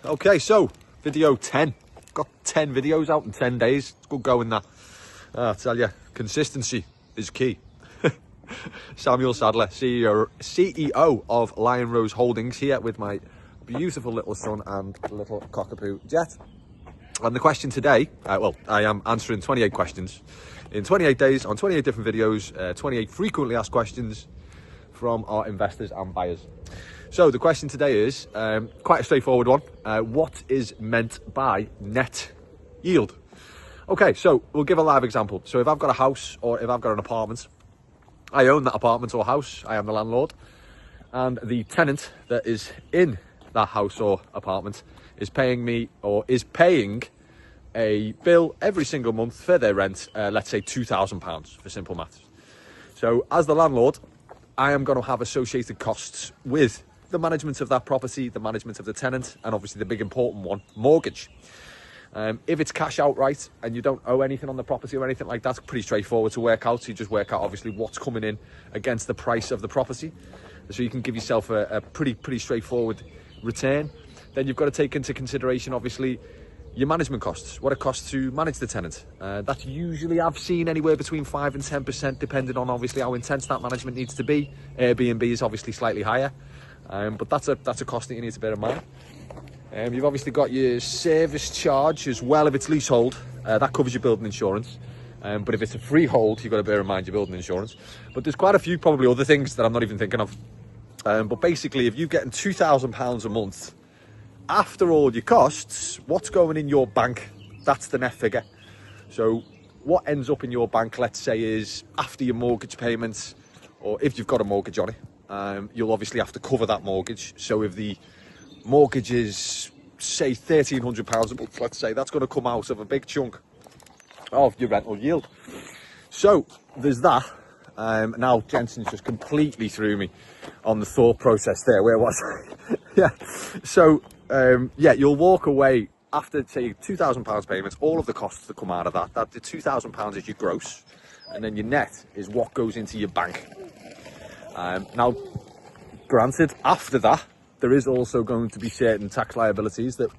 Okay, so video 10. Got 10 videos out in 10 days. It's good going that. I tell you, consistency is key. Samuel Sadler, CEO of Lion Rose Holdings, here with my beautiful little son and little cockapoo Jet. And the question today, I am answering 28 questions in 28 days on 28 different videos, 28 frequently asked questions from our investors and buyers. So the question today is quite a straightforward one. What is meant by net yield? Okay, so we'll give a live example. So if I've got a house or if I've got an apartment, I own that apartment or house, I am the landlord, and the tenant that is in that house or apartment is paying me, or is paying a bill every single month for their rent, let's say £2,000 for simple maths. So as the landlord, I am going to have associated costs with the management of that property, the management of the tenant, and obviously the big important one, mortgage. If it's cash outright and you don't owe anything on the property or anything like that, it's pretty straightforward to work out. So you just work out obviously what's coming in against the price of the property. So you can give yourself a pretty straightforward return. Then you've got to take into consideration obviously your management costs, what it costs to manage the tenant. That's usually, I've seen, anywhere between 5 and 10%, depending on obviously how intense that management needs to be. Airbnb is obviously slightly higher, but that's a cost that you need to bear in mind. You've obviously got your service charge as well if it's leasehold. That covers your building insurance. But if it's a freehold, you've got to bear in mind your building insurance. But there's quite a few probably other things that I'm not even thinking of. But basically, if you're getting £2,000 a month, after all your costs, what's going in your bank? That's the net figure. So what ends up in your bank, let's say, is after your mortgage payments, or if you've got a mortgage on it, you'll obviously have to cover that mortgage. So if the mortgage is, say, £1,300 a month, let's say, that's going to come out of a big chunk of your rental yield. So there's that. Now Jenson's just completely threw me on the thought process there. Where was I? Yeah. So yeah, you'll walk away after, say, £2,000 payments, all of the costs that come out of that the £2,000 is your gross, and then your net is what goes into your bank. Now, granted, after that, there is also going to be certain tax liabilities that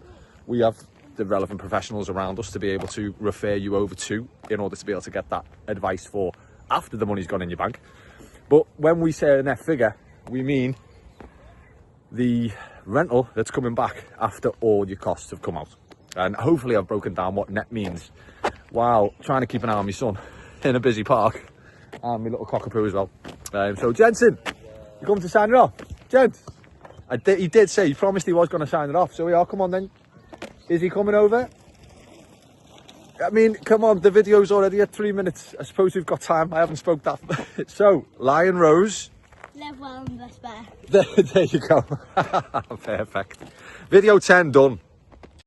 we have the relevant professionals around us to be able to refer you over to in order to be able to get that advice for after the money's gone in your bank. But when we say a net figure, we mean the rental that's coming back after all your costs have come out. And hopefully I've broken down what net means while trying to keep an eye on my son in a busy park and my little cockapoo as well. So Jenson, you come to sign it off? Jens, he did say, he promised he was going to sign it off, so we are. Come on then. Is he coming over? I mean, come on, the video's already at 3 minutes. I suppose we've got time. I haven't spoke that. So, Lion Rose. Live well and prosper. There you go. Perfect. Video 10 done.